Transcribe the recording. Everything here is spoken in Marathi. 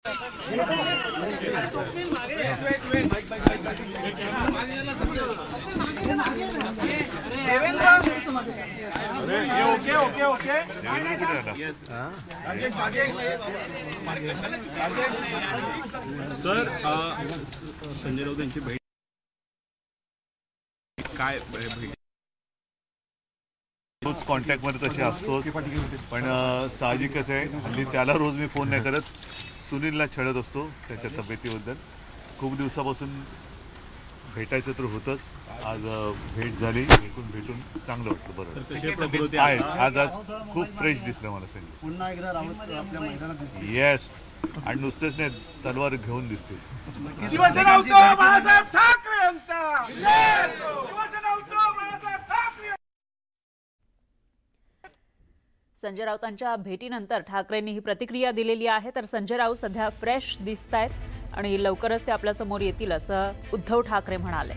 सर संजय राऊत यांची भेट काय रोज कॉन्टॅक्टमध्ये तसे असतोच, पण साहजिकच आहे हल्ली त्याला रोज मी फोन नाही करत, सुनीलला छळत असतो त्याच्या तब्येतीबद्दल. खूप दिवसापासून भेटायचं तर होतंच, आज भेट झाली, भेटून चांगलं वाटलं. बरोबर आहे, आज खूप फ्रेश दिसलं मला संजय. पुन्हा एकदा राऊत आपल्या मैदानात. येस, आणि नुसतेच नाही, तलवार घेऊन दिसते. शिवसेना उद्धव बाळासाहेब ठाकरे यांचा. शिवसेना उद्धव बाळासाहेब ठाकरे. संजय राऊतांच्या भेटीनंतर ठाकरेंनी ही प्रतिक्रिया दिलेली आहे. तर संजय राऊत सध्या फ्रेश दिसतायत आणि लवकरच ते आपल्या समोर येतील असं उद्धव ठाकरे म्हणाले.